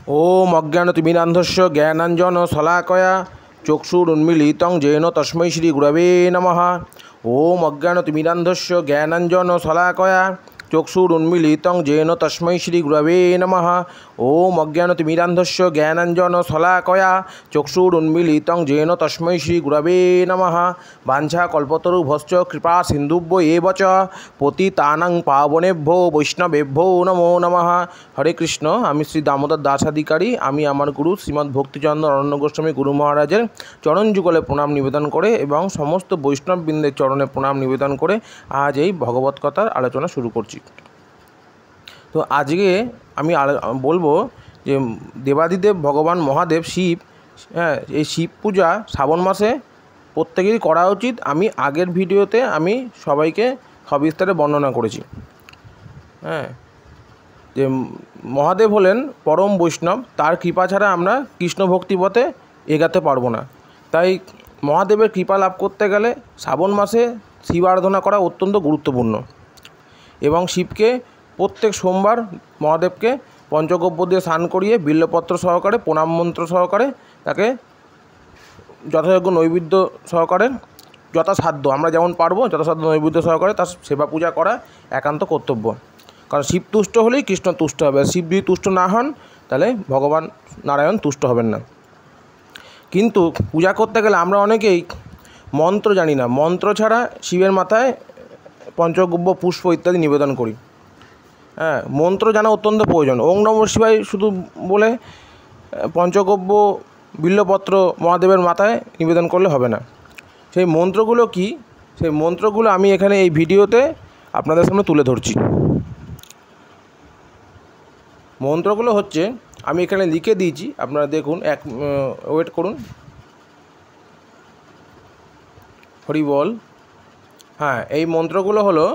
ओम अज्ञानतिमिरान्धस्य ज्ञानाञ्जनशलाकया चक्षुरुन्मीलितं येन तस्मै श्रीगुरवे नमः। ओम अज्ञानतिमिरान्धस्य ज्ञानाञ्जनशलाकया चक्षुरुन्मीलितं येन तस्मै श्रीगुरवे नमः। ओम अज्ञानतिमिरान्धस्य ज्ञानाञ्जनशलाकया चक्षुरुन्मीलितं येन तस्मै श्रीगुरवे नमः। वाञ्छाकल्पतरुभ्यश्च कृपा सिन्धुभ्यो एव च पतितानां पावनेभ्यो वैष्णवेभ्यो नमो नमः। हरे कृष्ण। आमी श्री दामोदर दास अधिकारी आमी आमार गुरु श्रीमद् भक्तिचंद्र अरण्य गोस्वामी गुरु महाराजेर चरण जुगले प्रणाम निवेदन करे एवं समस्त वैष्णवबृंदेर चरणे प्रणाम निवेदन करे आज এই भगवत कथार आलोचना शुरू करছি। तो आज के আমি বলবো যে দেবাদিদেব ভগবান মহাদেব শিব, এই শিব পূজা শ্রাবণ মাসে প্রত্যেকেরই করা উচিত। আমি আগের ভিডিওতে আমি সবাইকে সবিস্তারে বর্ণনা করেছি। যে মহাদেব হলেন পরম বৈষ্ণব, তার কৃপা ছাড়া আমরা কৃষ্ণ ভক্তিপথে এগাতে পারবো না। তাই মহাদেবের কৃপা লাভ করতে গেলে শ্রাবণ মাসে শিব আরাধনা করা অত্যন্ত গুরুত্বপূর্ণ এবং শিবকে প্রত্যেক সোমবার মহাদেবকে পঞ্চগব্য দিয়ে স্নান করিয়ে বিল্লপত্র সহকারে প্রণাম মন্ত্র সহকারে তাকে যথাযোগ্য নৈবেদ্য সহকারে যথাসাধ্য আমরা যেমন পারবো যথাসাধ্য নৈবেদ্য সহকারে তার সেবা পূজা করা একান্ত কর্তব্য। কারণ শিব তুষ্ট হলেই কৃষ্ণ তুষ্ট হবে, শিব যদি তুষ্ট না হন তাহলে ভগবান নারায়ণ তুষ্ট হবেন না। কিন্তু পূজা করতে গেলে আমরা অনেকেই মন্ত্র জানি না, মন্ত্র ছাড়া শিবের মাথায় পঞ্চগব্য পুষ্প ইত্যাদি নিবেদন করি। মন্ত্র জানা অত্যন্ত প্রয়োজন। ওং নমঃ শিবায় শুধু বলে পঞ্চগব্য বিল্লপত্র মহাদেবের মাথায় নিবেদন করলে হবে না। সেই মন্ত্রগুলো কি, সেই মন্ত্রগুলো আমি এখানে এই ভিডিওতে আপনাদের সামনে তুলে ধরছি। মন্ত্রগুলো হচ্ছে আমি এখানে লিখে দিয়েছি, আপনারা দেখুন, ওয়েট করুন। হরি বল। এই মন্ত্রগুলো হলো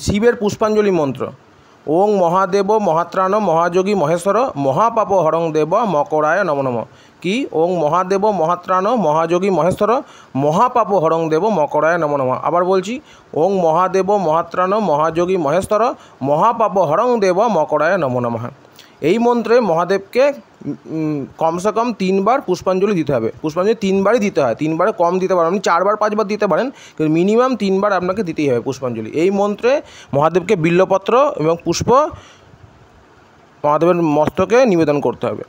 শিবের পুষ্পাঞ্জলি মন্ত্র। ওং মহাদেব মহাত্রাণ মহাযোগী মহেশ্বর মহাপাপ হরং দেব মকরায় নম নম। কি? ওং মহাদেব মহাত্রাণ মহাযোগী মহেশ্বর মহাপাপ হরং দেব মকরায় নম নম। আবার বলছি, ওং মহাদেব মহাত্রাণ মহাযোগী মহেশ্বর মহাপাপ হরং দেব মকরায় নম নম। এই মন্ত্রে মহাদেবকে কমসে কম 3 বার পুষ্পাঞ্জলি দিতে হবে। পুষ্পাঞ্জলি 3 বারই দিতে হয়, 3 বারে কম দিতে পারেন, আপনি 4 বার 5 বার দিতে পারেন, কিন্তু মিনিমাম 3 বার আপনাকে দিতেই হবে পুষ্পাঞ্জলি। এই মন্ত্রে মহাদেবকে বিল্লপত্র এবং পুষ্প মহাদেবের মস্তকে নিবেদন করতে হবে।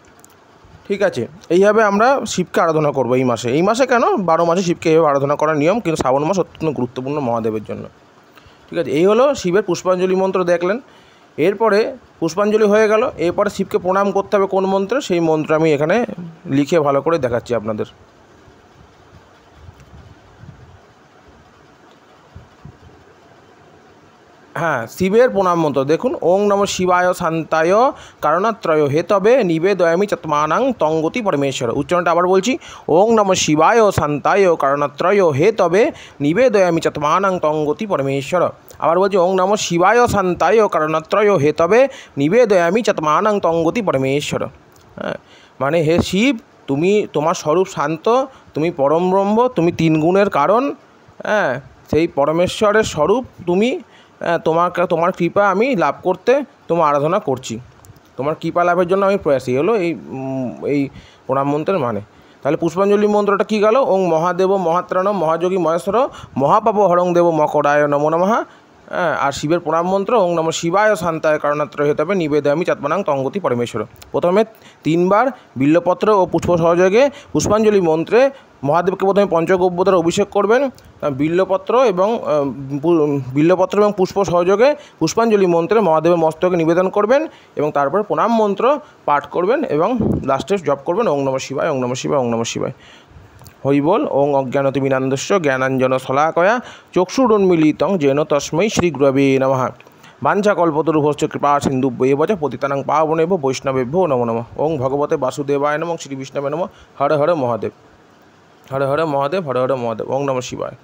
ঠিক আছে, এইভাবে আমরা শিবকে আরাধনা করবো এই মাসে। এই মাসে কেন, 12 মাসে শিবকে এইভাবে আরাধনা করার নিয়ম, কিন্তু শ্রাবণ মাস অত্যন্ত গুরুত্বপূর্ণ মহাদেবের জন্য। ঠিক আছে, এই হলো শিবের পুষ্পাঞ্জলি মন্ত্র দেখলেন। এরপরে পুষ্পাঞ্জলি হয়ে গেল, এরপরে শিবকে প্রণাম করতে হবে কোন মন্ত্রে, সেই মন্ত্র আমি এখানে লিখে ভালো করে দেখাচ্ছি আপনাদের। শিবের প্রণাম মন্ত্র দেখুন। ওং নমঃ শিবায় শান্তায় কারণত্রয় হেতবে নিবেদয়ামি চাত্মানাং তঙ্গতি পরমেশ্বর। উচ্চারণটা আবার বলছি, ওং নমঃ শিবায় শান্তায় কারণত্রয় হেতবে নিবেদয়ামি চাত্মানাং তঙ্গতি পরমেশ্বর। আবার বলছি, ওং নমঃ শিবায় শান্তায় কারণত্রয় হেতবে নিবেদয়ামি চাত্মানাং তঙ্গতি পরমেশ্বর। মানে হে শিব, তুমি, তোমার স্বরূপ শান্ত, তুমি পরম ব্রহ্ম, তুমি 3 গুণের কারণ, সেই পরমেশ্বরের স্বরূপ তুমি। তোমার কৃপা আমি লাভ করতে তোমার আরাধনা করছি, তোমার কৃপা লাভের জন্য আমি প্রয়াসী। হলো এই প্রণাম মন্ত্রের মানে। তাহলে পুষ্পাঞ্জলি মন্ত্রটা কী গেল? ওং মহাদেব মহাত্রাণ মহাযোগী মহেশ্বর মহাপাপ হরং দেব মকরায় নমো নমঃ। আর শিবের প্রণাম মন্ত্র ওং নমঃ শিবায় শান্তায় কারণত্রয় হেতবে নিবেদয়ামি চাত্মানাং তঙ্গতি পরমেশ্বর। প্রথমে 3 বার বিল্লপত্র ও পুষ্প সহযোগে পুষ্পাঞ্জলি মন্ত্রে মহাদেবকে প্রথমে পঞ্চগব্য দ্বারা অভিষেক করবেন। বিল্লপত্র এবং পুষ্প সহযোগে পুষ্পাঞ্জলি মন্ত্রে মহাদেবের মস্তকে নিবেদন করবেন এবং তারপর প্রণাম মন্ত্র পাঠ করবেন এবং লাস্টে জপ করবেন ওং নমঃ শিবায় ওং নমঃ শিবায় ওং নমঃ শিবায়। হরি বল। ওং অজ্ঞানতিমিরান্ধস্য জ্ঞানাঞ্জনশলাকয়া চক্ষুরুন্মীলিतं येन তস্मै শ্রীগুরবে নমঃ। বাঞ্ছাকল্পতরুভ্যশ্চ কৃপা সিন্ধুভ্য এব চ পতিতানাং পাবনেভ্যো বৈষ্ণবেভ্যো নমো নমঃ। ওং ভগবতে বাসুদেবায় নমঃ শ্রী বিষ্ণবে নমঃ। হর হর মহাদেব, হর হর মহাদেব, হর হর মহাদেব। ওং নমঃ শিবায়।